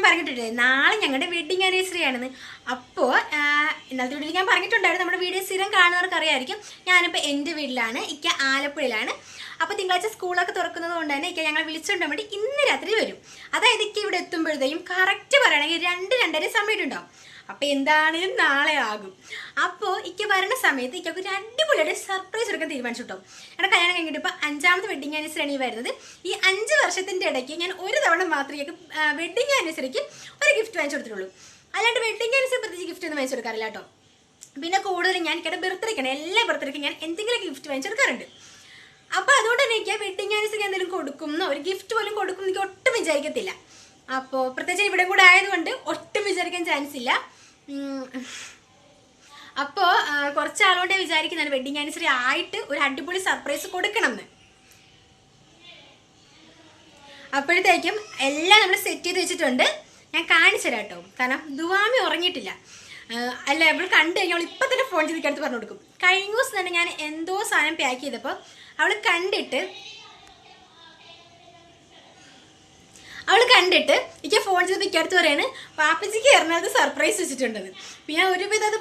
പറഞ്ഞിട്ടില്ലേ നാളെ ഞങ്ങളുടെ വെഡിങ് ആനിവേഴ്സറി ആണെന്ന്. അപ്പോൾ ഇന്നത്തെ വീഡിയോയിൽ ഞാൻ പറഞ്ഞിട്ടുണ്ടായിരുന്നു, നമ്മുടെ വീഡിയോ സ്ഥിരം കാണുന്നവർക്ക് അറിയായിരിക്കും. ഞാനിപ്പോൾ എൻ്റെ വീട്ടിലാണ്, ഇക്ക ആലപ്പുഴയിലാണ്. അപ്പോൾ തിങ്കളാഴ്ച സ്കൂളൊക്കെ തുറക്കുന്നത് കൊണ്ട് തന്നെ ഇക്ക ഞങ്ങളെ വിളിച്ചുകൊണ്ട് വേണ്ടി ഇന്ന് രാത്രി വരും. അതായത് ഇക്ക ഇവിടെ എത്തുമ്പോഴത്തേക്കും കറക്റ്റ് പറയുകയാണെങ്കിൽ 2-2:30 സമയത്തുണ്ടാവും. അപ്പോൾ എന്താണെങ്കിലും നാളെ ആകും. അപ്പോൾ ഇക്ക വരുന്ന സമയത്ത് ഇക്കൊക്കെ ഒരു അടിപൊളിയായിട്ട് സർപ്രൈസ് എടുക്കാൻ തീരുമാനിച്ചു കേട്ടോ. എൻ്റെ കല്യാണം കഴിഞ്ഞിട്ട് ഇപ്പോൾ 5ാമത്തെ വെഡിങ് ആനിവേഴ്സറിയാണ് ഈ വരുന്നത്. ഈ 5 വർഷത്തിൻ്റെ ഇടയ്ക്ക് ഞാൻ ഒരു തവണ മാത്രമേ വെഡിങ് ആനിവേഴ്സറിക്ക് ഒരു ഗിഫ്റ്റ് വാങ്ങിച്ചു കൊടുത്തിട്ടുള്ളൂ. അല്ലാണ്ട് വെഡിങ് ആനിവേഴ്സറി പ്രത്യേകിച്ച് ഗിഫ്റ്റ് ഒന്നും വാങ്ങിച്ചു കൊടുക്കാറില്ല കേട്ടോ. പിന്നെ കൂടുതലും ഞാൻ ഇക്കടെ ബർത്ത്ഡേക്കാണ്, എല്ലാ ബർത്ത്ഡേക്കും ഞാൻ എന്തെങ്കിലും ഗിഫ്റ്റ് വാങ്ങിച്ചു കൊടുക്കാറുണ്ട്. അപ്പോൾ അതുകൊണ്ട് തന്നെ എനിക്ക് വെഡിങ് ആനിവേഴ്സറിക്ക് എന്തെങ്കിലും കൊടുക്കുന്നോ ഒരു ഗിഫ്റ്റ് പോലും കൊടുക്കും എനിക്ക് ഒട്ടും വിചാരിക്കത്തില്ല. അപ്പോൾ പ്രത്യേകിച്ച് ഇവിടെ കൂടെ ആയതുകൊണ്ട് ഒട്ടും വിചാരിക്കാൻ ചാൻസ് ഇല്ല. അപ്പോൾ കുറച്ച് ആളുകൊണ്ട് വിചാരിക്കുന്നതാണ് വെഡിങ് ആനിവേഴ്സറി ആയിട്ട് ഒരു അടിപൊളി സർപ്രൈസ് കൊടുക്കണം എന്ന്. അപ്പോഴത്തേക്കും എല്ലാം നമ്മൾ സെറ്റ് ചെയ്ത് വെച്ചിട്ടുണ്ട്. ഞാൻ കാണിച്ചു തരാം കേട്ടോ. കാരണം ദുവാമി ഉറങ്ങിയിട്ടില്ല. അല്ല, അവൾ കണ്ടു കഴിഞ്ഞാൽ അവൾ ഇപ്പം തന്നെ ഫോൺ ചെയ്ത് അടുത്ത് പറഞ്ഞു കൊടുക്കും. കഴിഞ്ഞ ദിവസം തന്നെ ഞാൻ എന്തോ സാധനം പാക്ക് ചെയ്തപ്പോൾ അവൾ കണ്ടിട്ട് എനിക്ക് ഫോൺ ചെയ്ത് ഇക്കടുത്ത് പറയാണ് പാപ്പച്ചിക്ക് എറണാകുളത്ത് സർപ്രൈസ് വെച്ചിട്ടുണ്ടെന്ന്. പിന്നെ ഒരുവിധം അത്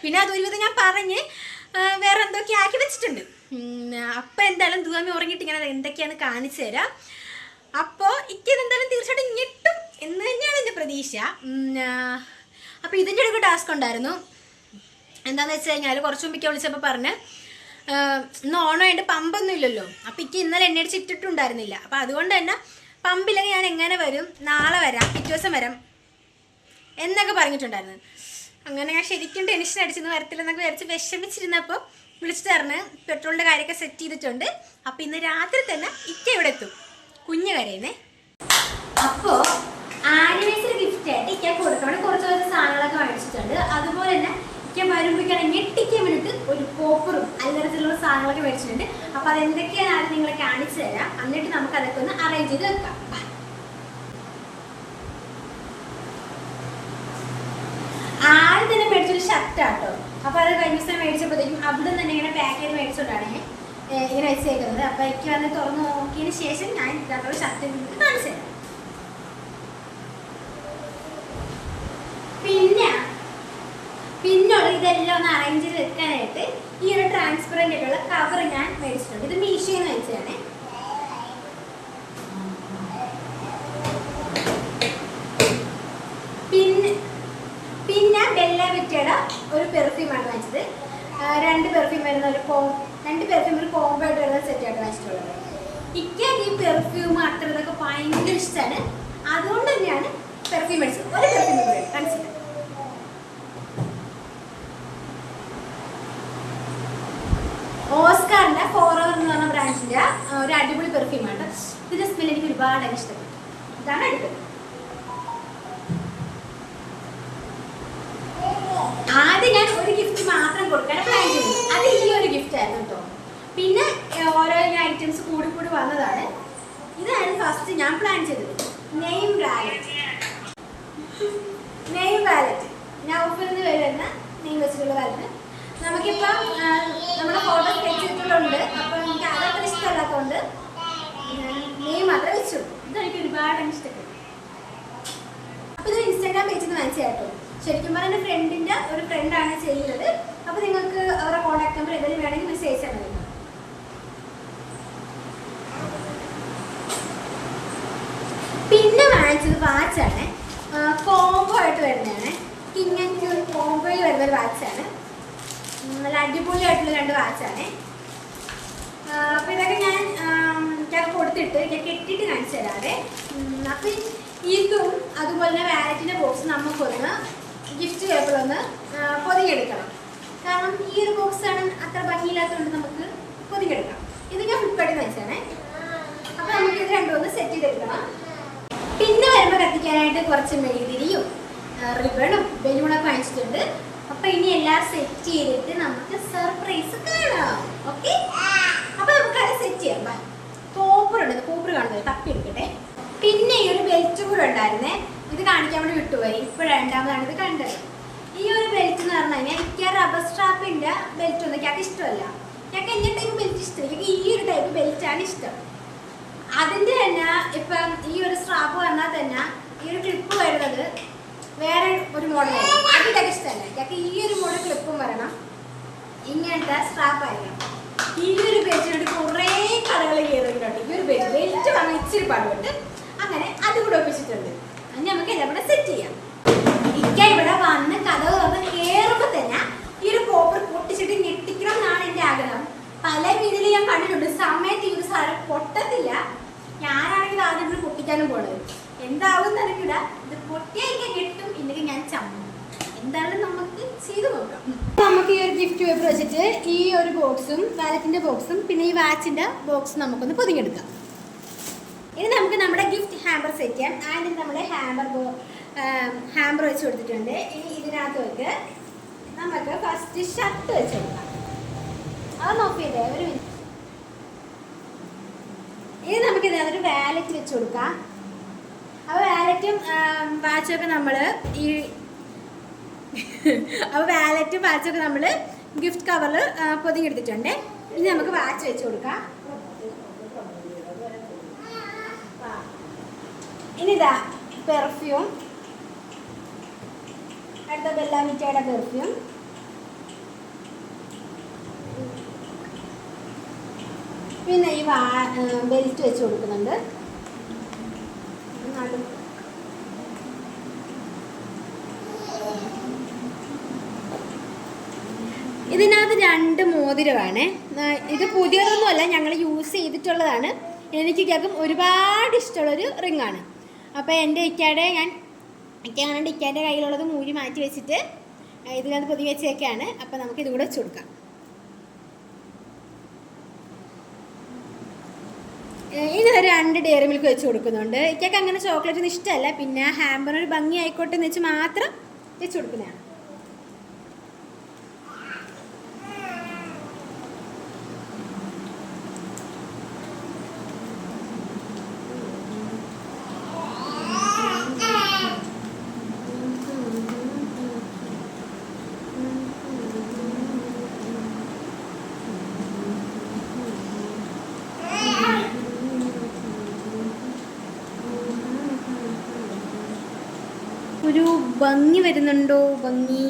പിന്നെ അതൊരുവിധം ഞാൻ പറഞ്ഞ് വേറെ എന്തൊക്കെ ആക്കി വെച്ചിട്ടുണ്ട്. അപ്പം എന്തായാലും ദുവാമി ഉറങ്ങിയിട്ട് ഇങ്ങനെ എന്തൊക്കെയാണ് കാണിച്ചു തരാം. അപ്പോൾ ഇതെന്തായാലും തീർച്ചയായിട്ടും ഞെട്ടും എന്ന് തന്നെയാണ് എൻ്റെ പ്രതീക്ഷ. അപ്പോൾ ഇതിൻ്റെ ഒരു ടാസ്ക് ഉണ്ടായിരുന്നു. എന്താണെന്ന് വെച്ച് കഴിഞ്ഞാൽ കുറച്ച് മുമ്പ് വിളിച്ചപ്പോൾ പറഞ്ഞ് ഇന്ന് ഓണമായിട്ട് പമ്പൊന്നും ഇല്ലല്ലോ. അപ്പോൾ ഇന്നലെ എണ്ണ അടിച്ച് ഇട്ടിട്ടുണ്ടായിരുന്നില്ല. അപ്പോൾ അതുകൊണ്ട് തന്നെ പമ്പില്ലെങ്കിൽ ഞാൻ എങ്ങനെ വരും, നാളെ വരാം, പിറ്റേ ദിവസം വരാം എന്നൊക്കെ പറഞ്ഞിട്ടുണ്ടായിരുന്നു. അങ്ങനെ ഞാൻ ശരിക്കും ടെൻഷൻ അടിച്ചെന്ന് വരത്തില്ലെന്നൊക്കെ വിചാരിച്ച് വിഷമിച്ചിരുന്നപ്പോൾ വിളിച്ചിട്ട് പറഞ്ഞ് പെട്രോളിൻ്റെ കാര്യമൊക്കെ സെറ്റ് ചെയ്തിട്ടുണ്ട്. അപ്പോൾ ഇന്ന് രാത്രി തന്നെ ഇക്ക ഇവിടെ എത്തും. കുഞ്ഞ് കരയുന്നേ. അപ്പോൾ ആനിവേഴ്സറി ഗിഫ്റ്റായിട്ട് ഇക്ക കൊടുക്കാൻ കുറച്ച് സാധനങ്ങളൊക്കെ മേടിച്ചിട്ടുണ്ട്. അതുപോലെ തന്നെ ഇക്ക വരുമ്പോഴേക്കാണ് ഞെട്ടിക്കാൻ വേണ്ടിയിട്ട് ഒരു കോപ്പറും അല്ലറത്തിലുള്ള സാധനങ്ങളൊക്കെ മേടിച്ചിട്ടുണ്ട്. അപ്പോൾ അതെന്തൊക്കെയാണ് ആദ്യം നിങ്ങളെ കാണിച്ചു തരാം. എന്നിട്ട് നമുക്ക് അതൊക്കെ ഒന്ന് അറേഞ്ച് ചെയ്ത് വെക്കാം. ആദ്യം തന്നെ മേടിച്ചൊരു ഷർട്ടാട്ടോ. അപ്പോൾ അത് കഴിഞ്ഞ ദിവസം മേടിച്ചപ്പോഴത്തേക്കും അവിടെ തന്നെ ഇങ്ങനെ പാക്ക് ചെയ്ത് മേടിച്ചോണ്ടാണ് ഇങ്ങനെ വെച്ചേക്കുന്നത്. അപ്പോൾ എനിക്ക് വന്ന് തുറന്ന് നോക്കിയതിന് ശേഷം ഞാൻ ഇതിനകത്തുള്ള ഷർട്ട് നിങ്ങൾക്ക് കാണിച്ചു തരാം. പിന്നോട് ഇതെല്ലാം ഒന്ന് അറേഞ്ച് ചെയ്ത് വെക്കാനായിട്ട് ഈ ഒരു ട്രാൻസ്പെറൻ്റ് ആയിട്ടുള്ള കവർ ഞാൻ മേടിച്ചിട്ടുണ്ട്. ഇത് മീഷോന്ന് വെച്ചതാണ്. പിന്നെ ബെല്ല വിറ്റയുടെ ഒരു പെർഫ്യൂമാണ് വാങ്ങിച്ചത്. 2 പെർഫ്യൂം വരുന്ന ഒരു കോംബോ ആയിട്ട് വരുന്ന സെറ്റായിട്ട് വാങ്ങിച്ചിട്ടുള്ളത്. എനിക്ക് ഈ പെർഫ്യൂം അത്ര ഇതൊക്കെ ഭയങ്കര ഇഷ്ടമാണ്. അതുകൊണ്ട് തന്നെയാണ് പെർഫ്യൂം മേടിച്ചത്. ഒരു പെർഫ്യൂം കാണിച്ചത് ഓസ്കാറിന്റെ ഫോറവർ എന്ന് പറഞ്ഞ ബ്രാൻഡിന്റെ ഒരു അടിപൊളി പെർഫ്യൂമാണ്. ഇതിന്റെ സ്മെൽ എനിക്ക് ഒരുപാട് ഇഷ്ടപ്പെട്ടു. ഇതാണ് അടിപൊളി. ആദ്യം ഞാൻ ഒരു ഗിഫ്റ്റ് മാത്രം കൊടുക്കാൻ പ്ലാൻ ചെയ്തു. അത് ഈ ഒരു ഗിഫ്റ്റ് ആയിരുന്നു കേട്ടോ. പിന്നെ ഓരോ ഐറ്റംസ് കൂടി വന്നതാണ്. ഇതാണ് ഫസ്റ്റ് ഞാൻ പ്ലാൻ ചെയ്തത്. നെയിം വാലറ്റ് നൗഫിൽ നിന്ന് വരുന്ന നെയിം വെച്ചിട്ടുള്ള വാലറ്റ്. നമുക്കിപ്പം നമ്മുടെ ഫോട്ടോ സ്കെച്ച് ചെയ്തിട്ടുണ്ട്. അപ്പോൾ എനിക്ക് അതത്ര ഇഷ്ടമല്ലാത്തതുകൊണ്ട് നെയിം മാത്രമേ വെച്ചു. ഇതെനിക്ക് ഒരുപാട് ഇഷ്ടപ്പെട്ടു. അപ്പോൾ ഇത് ഇൻസ്റ്റാഗ്രാം പേജിൽ നിന്ന് വാങ്ങിച്ച കേട്ടോ. ശരിക്കും പറഞ്ഞാൽ എൻ്റെ ഫ്രണ്ടിൻ്റെ ഒരു ഫ്രണ്ടാണ് ചെയ്യുന്നത്. അപ്പോൾ നിങ്ങൾക്ക് അവരുടെ കോൺടാക്ട് നമ്പർ എന്തെങ്കിലും വേണമെങ്കിൽ മെസ്സേജ് അയച്ചാൽ മതി. പിന്നെ വാങ്ങിച്ചത് വാച്ചാണ്. കോംബോ ആയിട്ട് വരുന്നതാണ്. കിങ് ആൻഡ് ക്യൂൻ കോംബോയിൽ വരുന്നൊരു വാച്ചാണ്. നല്ല അടിപൊളിയായിട്ടുള്ള 2 വാച്ചാണ്. അപ്പോൾ ഇതൊക്കെ ഞാൻ കൊടുത്തിട്ട് ഞാൻ കെട്ടിയിട്ട് കാണിച്ചു തരാതെ. അപ്പം ഇതും അതുപോലെ തന്നെ വാലറ്റിൻ്റെ ബോക്സ് നമുക്കൊന്ന് ഗിഫ്റ്റ് പേപ്പറൊന്ന് പൊതിഞ്ഞെടുക്കണം. കാരണം ഈ ഒരു ബോക്സാണ് അത്ര ഭംഗിയില്ലാത്തതുകൊണ്ട് നമുക്ക് പൊതിഞ്ഞെടുക്കാം. ഇത് ഞാൻ ഫ്ലിപ്കാർട്ടിൽ നിന്ന് വെച്ചാണേ. അപ്പോൾ നമുക്കിത് രണ്ടും ഒന്ന് സെറ്റ് ചെയ്തെടുക്കണം. പിന്നെ വരുമ്പോൾ കത്തിക്കാനായിട്ട് കുറച്ച് മെഴുകുതിരിയും റിബണും ബലൂണൊക്കെ വാങ്ങിച്ചിട്ടുണ്ട്. അപ്പോൾ ഇനി എല്ലാം സെറ്റ് ചെയ്തിട്ട് നമുക്ക് സർപ്രൈസ് കാണാം. ഓക്കെ, അപ്പോൾ നമുക്ക് അത് സെറ്റ് ചെയ്യാം. കോപ്പറുണ്ട്, കോപ്പർ കാണുന്നത് തപ്പി എടുക്കട്ടെ. പിന്നെ ഈ ഒരു ബെൽറ്റ് കൂടെ ഉണ്ടായിരുന്നേ. ഇത് കാണിക്കാൻ വേണ്ടി വിട്ടുപോയി. ഇപ്പോൾ രണ്ടാമതാണ് ഇത് കണ്ടത്. ഈ ഒരു ബെൽറ്റ് എന്ന് പറഞ്ഞു കഴിഞ്ഞാൽ എനിക്ക് റബ്ബർ സ്ട്രാപ്പിൻ്റെ ബെൽറ്റ് ഒന്നും എനിക്ക് ഇഷ്ടമല്ല. ഞങ്ങൾക്ക് എല്ലാ ടൈപ്പ് ബെൽറ്റ് ഇഷ്ടം. എനിക്ക് ഈ ഒരു ടൈപ്പ് ബെൽറ്റാണ് ഇഷ്ടം. അതിൻ്റെ തന്നെ ഇപ്പം ഈ ഒരു സ്ട്രാപ്പ് വന്നാൽ തന്നെ ഈ വേറെ ഒരു മോഡലായിരുന്നു. അതിലൊക്കെ ഇഷ്ടമല്ല. ഇതൊക്കെ ഈ ഒരു മോഡൽ ക്ലിപ്പും വരണം, ഇങ്ങനത്തെ സ്ട്രാപ്പ് ആയിരിക്കണം. ഈ ഒരു പേജിനോട് കുറേ കടകൾ കയറിയിട്ടുണ്ട്. ഈ ഒരു പേജ് ബെൽറ്റ് പറഞ്ഞാൽ ഇച്ചിരി പാടുപെട്ട് അങ്ങനെ അത് കൂടെ ഒപ്പിച്ചിട്ടുണ്ട്. അത് നമുക്ക് എല്ലാം കൂടെ സെറ്റ് ചെയ്യാം. ഇക്ക ഇവിടെ വന്ന് കഥ തുറന്ന് കയറുമ്പോൾ തന്നെ ഈ ഒരു കോപ്പർ പൊട്ടിച്ചിട്ട് ഞെട്ടിക്കണം എന്നാണ് എൻ്റെ ആഗ്രഹം. പല രീതിയിൽ ഞാൻ കണ്ടിട്ടുണ്ട്. സമയത്ത് ഈ ഒരു സാധനം പൊട്ടത്തില്ല. ഞാനാണെങ്കിൽ ആദ്യം ഇവിടെ പൊട്ടിക്കാനും പോണത്. എന്താവും എനിക്കിട ഇത് പൊട്ടിയൊക്കെ കിട്ടും, ഇല്ലെങ്കിൽ ഞാൻ ചമ്മ. എന്തായാലും നമുക്ക് ചെയ്ത് നോക്കാം. നമുക്ക് ഈ ഒരു ഗിഫ്റ്റ് പേപ്പർ വെച്ചിട്ട് ഈ ഒരു ബോക്സും വാലറ്റിൻ്റെ ബോക്സും പിന്നെ ഈ വാച്ചിൻ്റെ ബോക്സും നമുക്കൊന്ന് പൊതിഞ്ഞെടുക്കാം. ഇനി നമുക്ക് നമ്മുടെ ഗിഫ്റ്റ് ഹാമ്പർ സെറ്റ് ചെയ്യാം. ആദ്യം നമ്മൾ ഹാമ്പർ വെച്ച് കൊടുത്തിട്ടുണ്ട്. ഇനി ഇതിനകത്തേക്ക് നമുക്ക് ഫസ്റ്റ് ഷർട്ട് വെച്ച് കൊടുക്കാം. അത് നോക്കിയില്ലേ, ഒരു മിനിറ്റ്. ഇനി നമുക്ക് ഇതിനകത്തൊരു വാലറ്റ് വെച്ച് കൊടുക്കാം. അപ്പോൾ വാലറ്റും വാച്ചൊക്കെ നമ്മൾ ഗിഫ്റ്റ് കവറിൽ പൊതിഞ്ഞെടുത്തിട്ടുണ്ട്. ഇനി നമുക്ക് വാച്ച് വെച്ച് കൊടുക്കാം. ഇനിതാ പെർഫ്യൂം, അടുത്ത ബെല്ല വിറ്റയുടെ പെർഫ്യൂം, പിന്നെ ഈ ബെൽറ്റ് വെച്ച് കൊടുക്കുന്നുണ്ട്. ഇതിനകത്ത് 2 മോതിരമാണ്. ഇത് പുതിയതൊന്നുമല്ല, ഞങ്ങൾ യൂസ് ചെയ്തിട്ടുള്ളതാണ്. എനിക്ക് കേൾക്കും ഒരുപാട് ഇഷ്ടമുള്ളൊരു റിങ്ങാണ്. അപ്പോൾ എൻ്റെ ഇക്കാൻ്റെ കയ്യിലുള്ളത് മൂരി മാറ്റി വെച്ചിട്ട് ഇതിനകത്ത് പൊതി വെച്ചൊക്കെയാണ്. അപ്പോൾ നമുക്ക് ഇത് കൂടെ വെച്ച് കൊടുക്കാം. ഇനി 2 ഡയറി മിൽക്ക് വെച്ച് കൊടുക്കുന്നുണ്ട്. ഇക്കൊക്കെ അങ്ങനെ ചോക്ലേറ്റ് ഒന്നും ഇഷ്ടമല്ല. പിന്നെ ഹാമ്പറിനൊരു ഭംഗി ആയിക്കോട്ടെ എന്ന് വെച്ച് മാത്രം വെച്ച് കൊടുക്കുന്നതാണ്. ഒരു ഭംഗി വരുന്നുണ്ടോ? ഭംഗി.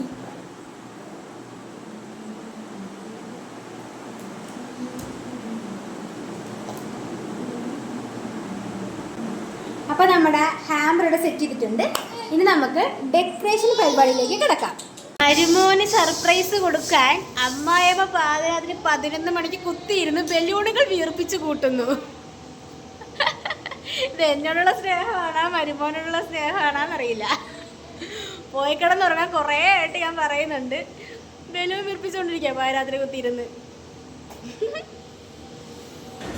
അപ്പോൾ നമ്മുടെ ഹാമ്പർ ഇവിടെ സെറ്റ് ചെയ്തിട്ടുണ്ട്. ഇനി നമുക്ക് ഡെക്കറേഷൻ പരിപാടിയിലേക്ക് കിടക്കാം. മരുമോന് സർപ്രൈസ് കൊടുക്കാൻ അമ്മായിയമ്മ പാതിരാത്രി 11 മണിക്ക് കുത്തിയിരുന്ന് ബലൂണുകൾ വീർപ്പിച്ച് കൂട്ടുന്നു. ഇത് എന്നോടുള്ള സ്നേഹമാണോ മരുമോനോടുള്ള സ്നേഹമാണോന്നറിയില്ല. പോയി കിടന്നുറങ്ങാൻ കുറേ ആയിട്ട് ഞാൻ പറയുന്നുണ്ട്. ബലൂൺ വീർപ്പിച്ചുകൊണ്ടിരിക്കുക പാതിരാത്രി കുത്തിയിരുന്ന്.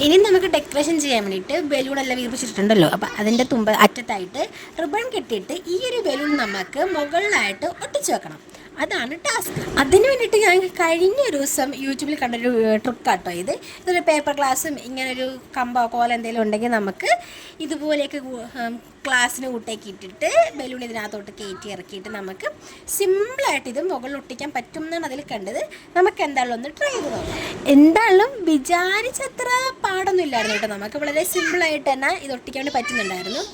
ഇനി നമുക്ക് ഡെക്കറേഷൻ ചെയ്യാൻ വേണ്ടിയിട്ട് ബലൂണെല്ലാം വീർപ്പിച്ചിട്ടുണ്ടല്ലോ. അപ്പോൾ അതിൻ്റെ അറ്റത്തായിട്ട് റിബൺ കെട്ടിയിട്ട് ഈ ഒരു ബലൂൺ നമുക്ക് മുകളിലായിട്ട് ഒട്ടിച്ചു വെക്കണം. അതാണ് ടാസ്ക്. അതിന് വേണ്ടിയിട്ട് ഞാൻ കഴിഞ്ഞ ഒരു ദിവസം യൂട്യൂബിൽ കണ്ടൊരു ട്രിക്കാട്ടോ ഇത്. ഇതൊരു പേപ്പർ ഗ്ലാസും ഇങ്ങനൊരു കമ്പോ കോല എന്തെങ്കിലും ഉണ്ടെങ്കിൽ നമുക്ക് ഇതുപോലെയൊക്കെ ഗ്ലാസ്സിന് കൂട്ടേക്ക് ഇട്ടിട്ട് ബലൂൺ ഇതിനകത്തോട്ട് കയറ്റി ഇറക്കിയിട്ട് നമുക്ക് സിമ്പിളായിട്ട് ഇത് മുകളിൽ ഒട്ടിക്കാൻ പറ്റും എന്നാണ് അതിൽ കണ്ടത്. നമുക്ക് എന്തായാലും ഒന്ന് ട്രൈ ചെയ്ത് നോക്കാം. എന്തായാലും വിചാരിച്ചത്ര പാടൊന്നും ഇല്ലായിരുന്നു കേട്ടോ. നമുക്ക് വളരെ സിമ്പിളായിട്ട് തന്നെ ഇത് ഒട്ടിക്കാൻ വേണ്ടി പറ്റുന്നുണ്ടായിരുന്നു.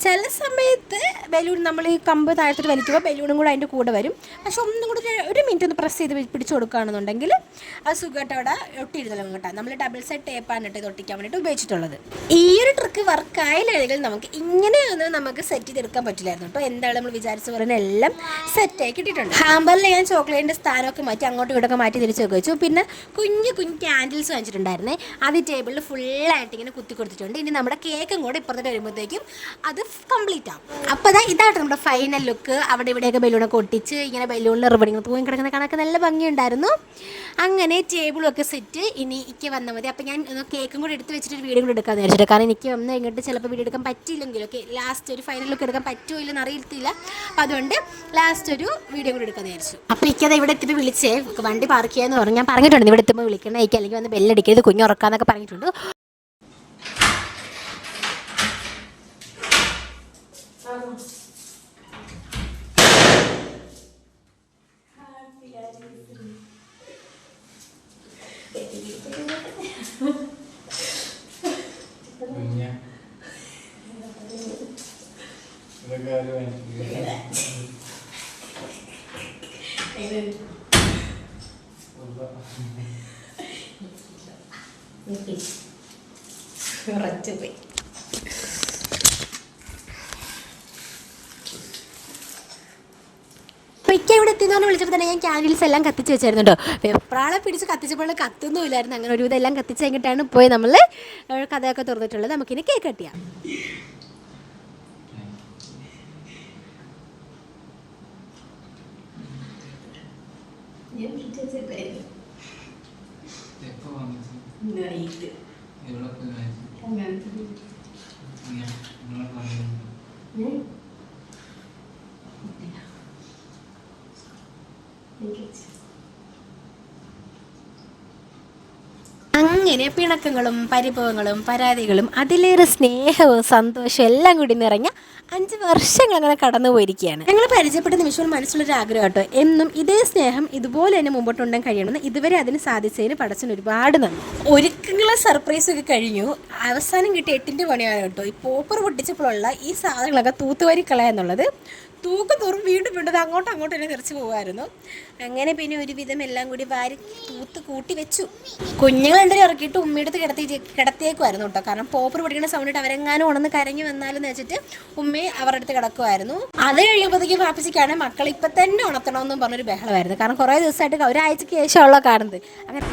ചില സമയത്ത് ബലൂൺ നമ്മൾ ഈ കമ്പ് താഴത്തോട്ട് വലിക്കുമ്പോൾ ബലൂണും കൂടെ അതിൻ്റെ കൂടെ വരും. പക്ഷെ ഒന്നും കൂടെ ഒരു മിനിറ്റ് ഒന്ന് പ്രസ് ചെയ്ത് പിടിച്ച് കൊടുക്കുകയാണെന്നുണ്ടെങ്കിൽ അത് സുഖമായിട്ട് അവിടെ ഒട്ടിയിരുന്നല്ലോ കേട്ടോ. നമ്മൾ ഡബിൾ സൈഡ് ടേപ്പാണ് കേട്ടോ ഇത് ഒട്ടിക്കാൻ വേണ്ടിയിട്ട് ഉപയോഗിച്ചിട്ടുള്ളത്. ഈ ഒരു ട്രിക്ക് വർക്കായില്ലെങ്കിൽ നമുക്ക് ഇങ്ങനെയൊന്നും നമുക്ക് സെറ്റ് ചെയ്തെടുക്കാൻ പറ്റില്ലായിരുന്നു കേട്ടോ. എന്താണ് നമ്മൾ വിചാരിച്ച പോലെ എല്ലാം സെറ്റായി കിട്ടിയിട്ടുണ്ട്. ഹാമ്പറിൽ ഞാൻ ചോക്ലേറ്റിൻ്റെ സ്ഥാനമൊക്കെ മാറ്റി അങ്ങോട്ടും ഇങ്ങോട്ടൊക്കെ മാറ്റി തിരിച്ച് വെച്ചു. പിന്നെ കുഞ്ഞു ക്യാൻഡിൽസ് വാങ്ങിച്ചിട്ടുണ്ടായിരുന്നേ. അത് ഈ ടേബിളിൽ ഫുള്ളായിട്ട് ഇങ്ങനെ കുത്തി കൊടുത്തിട്ടുണ്ട്. ഇനി നമ്മുടെ കേക്കും കൂടെ ഇപ്പുറത്തോട്ട് വരുമ്പോഴത്തേക്കും അത് കംപ്ലീറ്റ് ആവും. അപ്പോൾ ഇതായിട്ട് നമ്മുടെ ഫൈനൽ ലുക്ക്. അവിടെ ഇവിടെയൊക്കെ ബലൂണൊക്കെ ഒട്ടിച്ച് ഇങ്ങനെ ബലൂണിൽ റിബണിങ്ങനെ തൂങ്ങി കിടക്കുന്ന കണക്ക് നല്ല ഭംഗിയുണ്ടായിരുന്നു. അങ്ങനെ ടേബിളൊക്കെ സെറ്റ്. ഇനി എനിക്ക് വന്നാൽ മതി. അപ്പോൾ ഞാൻ കേക്കും കൂടെ എടുത്ത് വെച്ചിട്ട് ഒരു വീഡിയോ കൂടെ എടുക്കാമെന്ന് വിചാരിച്ചിട്ട്. കാരണം എനിക്ക് വന്ന് കഴിഞ്ഞിട്ട് ചിലപ്പോൾ വീഡിയോ എടുക്കാൻ പറ്റിയില്ലെങ്കിലും ഒക്കെ ലാസ്റ്റ് ഒരു ഫൈനൽ ലുക്ക് എടുക്കാൻ പറ്റുമോ ഇല്ലെന്ന് അറിയത്തില്ല. അപ്പോൾ അതുകൊണ്ട് ലാസ്റ്റ് ഒരു വീഡിയോ കൂടെ എടുക്കാമെന്ന് വിചാരിച്ചു. അപ്പോൾ എനിക്കത് ഇവിടെ എത്തിയിട്ട് വിളിച്ചേ വണ്ടി പാർക്ക് ചെയ്യാമെന്ന് പറഞ്ഞു. ഞാൻ പറഞ്ഞിട്ടുണ്ട് ഇവിടെ എത്തുമ്പോൾ വിളിക്കണം, എനിക്ക് അല്ലെങ്കിൽ വന്ന് ബെല്ലടിക്കരുത്, കുഞ്ഞുറക്കാന്നൊക്കെ പറഞ്ഞിട്ടുണ്ട്. ഇതൊക്കെ ഉറച്ചുപോയി. മിക്ക ഇവിടെ എത്തിയെന്ന് വിളിച്ചപ്പോൾ തന്നെ ഞാൻ ക്യാൻഡിൽസ് എല്ലാം കത്തിച്ച് വെച്ചായിരുന്നു കേട്ടോ. വെപ്രാളെ പിടിച്ച് കത്തിച്ചപ്പോൾ കത്തുന്നുമില്ലായിരുന്നു. അങ്ങനെ ഒരു ഇതെല്ലാം കത്തിച്ച് കഴിഞ്ഞിട്ടാണ് പോയി നമ്മൾ കഥയൊക്കെ തുറന്നിട്ടുള്ളത്. നമുക്കിനി കേക്ക് കട്ട് ചെയ്യാം. അങ്ങനെ പിണക്കങ്ങളും പരിഭവങ്ങളും പരാതികളും അതിലേറെ സ്നേഹവും സന്തോഷവും എല്ലാം കൂടി നിറഞ്ഞ 5 വർഷങ്ങൾ അങ്ങനെ കടന്നു പോയിരിക്കുകയാണ്. ഞങ്ങൾ പരിചയപ്പെട്ട നിമിഷങ്ങൾ മനസ്സിലൊരു ആഗ്രഹം കേട്ടോ, എന്നും ഇതേ സ്നേഹം ഇതുപോലെ തന്നെ മുമ്പോട്ടുണ്ടാൻ കഴിയണമെന്ന്. ഇതുവരെ അതിന് സാധിച്ചതിന് പടച്ചന് ഒരുപാട് നന്ദി. ഒരുക്കങ്ങളും സർപ്രൈസൊക്കെ കഴിഞ്ഞു. അവസാനം കിട്ടിയ 8ൻ്റെ പണിയാണ് കേട്ടോ. ഈ പോപ്പർ പൊട്ടിച്ചപ്പോഴുള്ള ഈ സാധനങ്ങളൊക്കെ തൂത്തുവാരി കളയാന്നുള്ളത്. തൂക്കം തോറും വീണ്ടും അങ്ങോട്ടും തന്നെ തെറിച്ച് പോകുമായിരുന്നു. അങ്ങനെ പിന്നെ ഒരുവിധം എല്ലാം കൂടി വാരി തൂത്ത് കൂട്ടി വെച്ചു. കുഞ്ഞുങ്ങളെന്തെങ്കിലും ഇറക്കിയിട്ട് ഉമ്മയെടുത്ത് കിടത്തിയേക്കുമായിരുന്നു കേട്ടോ. കാരണം പോപ്പർ പൊടിക്കുന്ന സൗണ്ടിട്ട് അവരെങ്ങാനും ഉണന്ന് കരഞ്ഞു വന്നാലെന്ന് വെച്ചിട്ട് ഉമ്മയെ അവരുടെ അടുത്ത് കിടക്കുമായിരുന്നു. അത് കഴിയുമ്പോഴത്തേക്ക് പാപ്പിച്ചിക്കാണ് മക്കൾ ഇപ്പം തന്നെ ഉണർത്തണമെന്നും പറഞ്ഞൊരു ബഹളമായിരുന്നു. കാരണം കുറേ ദിവസമായിട്ട് ഒരാഴ്ചയ്ക്ക് ശേഷമുള്ള കാണുന്നത്. അങ്ങനെ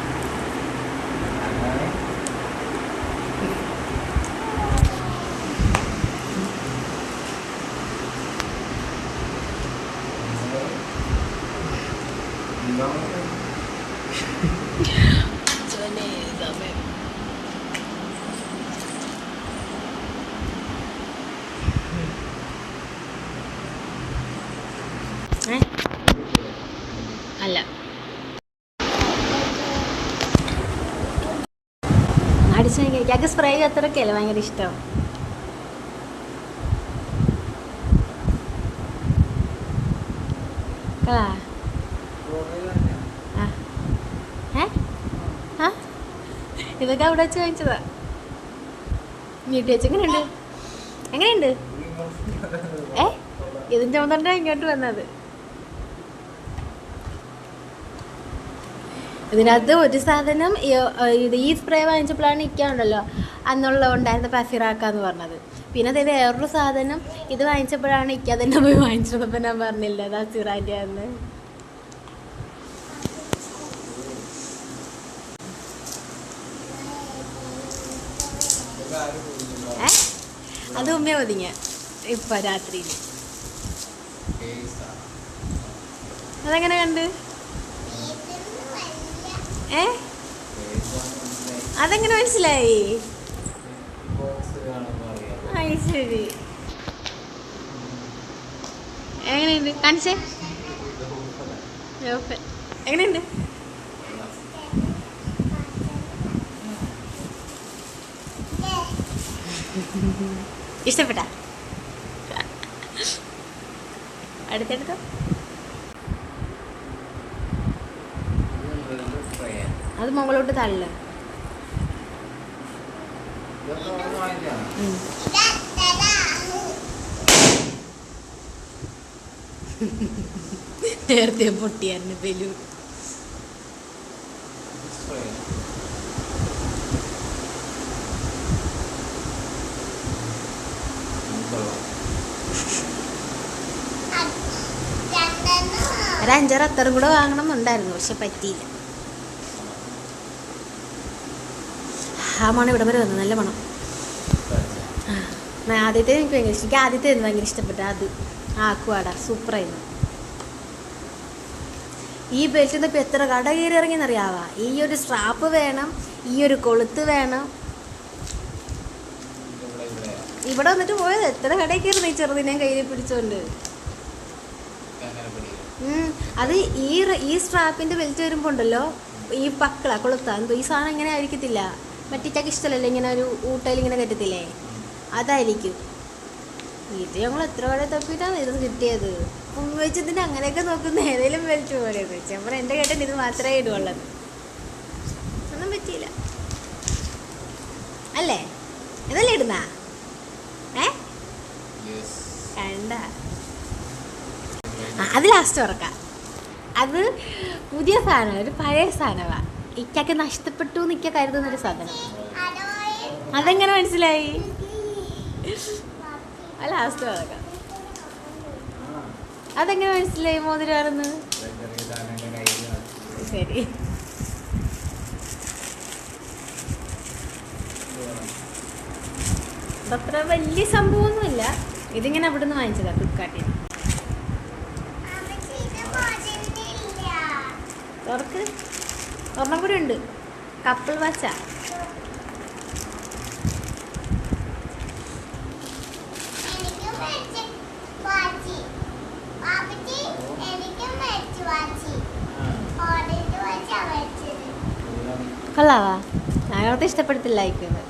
അല്ല അടിച്ചു എനിക്ക് സ്പ്രേ അത്രയ്ക്കല്ലേ ഭയങ്കര ഇഷ്ടം. ഇതൊക്കെ അവിടെ വെച്ച് വാങ്ങിച്ചതാ. വീട്ടിൽ വെച്ച് എങ്ങനെയുണ്ട് ഇതിൻ്റെ ചുമതണ്ട ഇങ്ങോട്ട് വന്നത്. ഇതിനകത്ത് ഒരു സാധനം ഈ സ്പ്രേ വാങ്ങിച്ചപ്പോഴാണ് ഇക്കാണ്ടല്ലോ അന്നുള്ള ഉണ്ടായിരുന്ന പഫിറാക്കാന്ന് പറഞ്ഞത്. പിന്നെ അത് വേറൊരു സാധനം ഇത് വാങ്ങിച്ചപ്പോഴാണ് ഇക്ക തന്നെ പോയി വാങ്ങിച്ചപ്പോൾ ഞാൻ പറഞ്ഞില്ല അത് അസിറാൻ്റെ അന്ന്. അത് ഉമ്മ ഒതുങ്ങിയ ഇപ്പൊ രാത്രിയിൽ. അതെങ്ങനെ കണ്ട്? അതെങ്ങനെ മനസ്സിലായി? ശരി, എങ്ങനെയുണ്ട് കാണിച്ചേ? എങ്ങനെയുണ്ട്? ഇഷ്ടപ്പെട്ട? അടുത്തെടുത്തോ. അത് മുകളിലോട്ട് തള്ള. നേരത്തെ പൊട്ടിയായിരുന്നു ബലൂൺ. ഒരു 5-6 അത്തറും കൂടെ വാങ്ങണം എന്നുണ്ടായിരുന്നു, പക്ഷെ പറ്റിയില്ല. ആ മണം ഇവിടെ വരെ വന്നു, നല്ല മണം. ആദ്യത്തെ എനിക്ക് ഭയങ്കര ഇഷ്ടം. എനിക്ക് ആദ്യത്തെ ഭയങ്കര ഇഷ്ടപ്പെട്ടു. അത് ആക്കുവാട സൂപ്പറായിരുന്നു. ഈ ബെൽറ്റിൽ നിന്ന് ഇപ്പോൾ എത്ര കട കയറി ഇറങ്ങിയെന്നറിയാവാ. ഈ ഒരു സ്ട്രാപ്പ് വേണം, ഈ ഒരു കൊളുത്ത് വേണം. ഇവിടെ വന്നിട്ട് പോയത് എത്ര കടയിൽ കയറി നീ ചെറുതിനെ കയ്യിൽ പിടിച്ചോണ്ട്. അത് ഈ സ്ട്രാപ്പിൻ്റെ ബെൽറ്റ് വരുമ്പോൾ ഉണ്ടല്ലോ, ഈ പക്കള കൊളുത്ത എന്തോ ഈ സാധനം ഇങ്ങനെ ആയിരിക്കത്തില്ല. മറ്റിച്ചൊക്കെ ഇഷ്ടമല്ലല്ലോ ഇങ്ങനെ ഒരു ഊട്ടയിൽ ഇങ്ങനെ കെട്ടത്തില്ലേ, അതായിരിക്കും. ഇത് ഞങ്ങൾ എത്ര കടയിൽ തപ്പിയിട്ടാണ് ഇത് കിട്ടിയത്. വെച്ചതിന് അങ്ങനെയൊക്കെ നോക്കുന്ന ഏതെങ്കിലും ബെൽറ്റ് പോലെ വെച്ചാൽ അപ്പോൾ എൻ്റെ കേട്ടൻ ഇത് മാത്രമേ ഇടുള്ളത്. ഒന്നും പറ്റിയില്ല അല്ലേ? ഇതല്ലേ ഇടുന്ന? കണ്ട അത് ലാസ്റ്റ് ഉറക്കാം. അത് പുതിയ സാധനം, ഒരു പഴയ സാധനമാണ്. ഇക്കൊക്കെ നഷ്ടപ്പെട്ടു നിക്ക കരുതുന്നൊരു സാധനം. അതെങ്ങനെ മനസ്സിലായി? ലാസ്റ്റ് അതൊക്കെ അതെങ്ങനെ മനസ്സിലായി മോതിരാണെന്ന്? ശരി. അത്ര വലിയ സംഭവമൊന്നുമില്ല. ഇതിങ്ങനെ അവിടെ നിന്ന് വാങ്ങിച്ചതാ ഫ്ലിപ്കാർട്ടിൽ. തുറക്ക്. ഒരെണ്ണം കൂടി ഉണ്ട്. കപ്പിൾ വാച്ചാ. കൊള്ളാവാ? ഞങ്ങൾക്ക് ഇഷ്ടപ്പെടത്തില്ലായിരിക്കുന്നത്.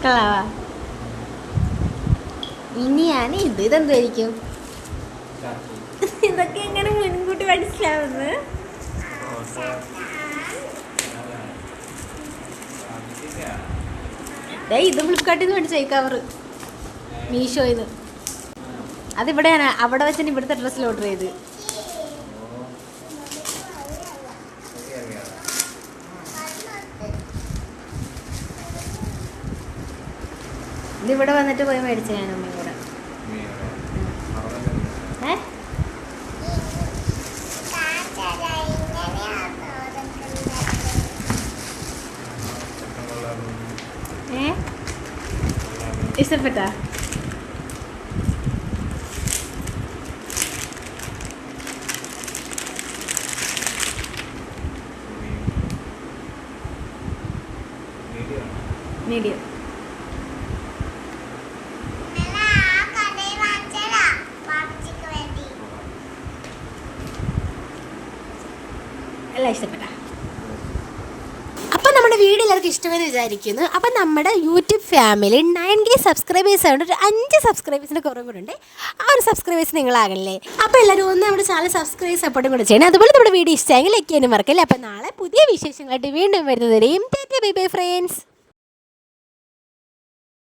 കൊള്ളാവാ? ഇനിയാണ് ഇതെന്തായിരിക്കും? ഇതൊക്കെ എങ്ങനെ മുൻകൂട്ടി മനസ്സിലാവുന്നത്? ഇത് ഫ്ലിപ്കാർട്ടിൽ നിന്ന് മേടിച്ച കവറ്, മീഷോയിന്ന്. അതിവിടെയാണ്, അവിടെ വെച്ചാൽ ഇവിടുത്തെ ഡ്രസ്സിൽ ഓർഡർ ചെയ്ത്. ഇതിവിടെ വന്നിട്ട് പോയി മേടിച്ച ഞാൻ അമ്മയും കൂടെ. ഇഷ്ടപ്പെട്ടാ? മീഡിയം. എല്ലാം ഇഷ്ടപ്പെട്ടാ? അപ്പോൾ നമ്മുടെ വീഡിയോ എല്ലാവർക്കും ഇഷ്ടമെന്ന് വിചാരിക്കുന്നു. അപ്പോൾ നമ്മുടെ യൂട്യൂബ് ഫാമിലി 9K സബ്സ്ക്രൈബേഴ്സ് ആണ്. ഒരു 5 സബ്സ്ക്രൈബേഴ്സിൻ്റെ കുറവ് കൂടെ ഉണ്ട്. ആ ഒരു സബ്സ്ക്രൈബേഴ്സ് നിങ്ങളാകല്ലേ. അപ്പോൾ എല്ലാവരും ഒന്ന് നമ്മുടെ ചാനൽ സബ്സ്ക്രൈബ് സപ്പോർട്ടും കൂടെ ചെയ്യണം. അതുപോലെ നമ്മുടെ വീഡിയോ ഇഷ്ടമെങ്കിൽ ലൈക്ക് ചെയ്യാനും മറക്കല്ലേ. അപ്പോൾ നാളെ പുതിയ വിശേഷങ്ങളായിട്ട് വീണ്ടും വരുന്നവരെയും ബൈ ബൈ ഫ്രണ്ട്സ്.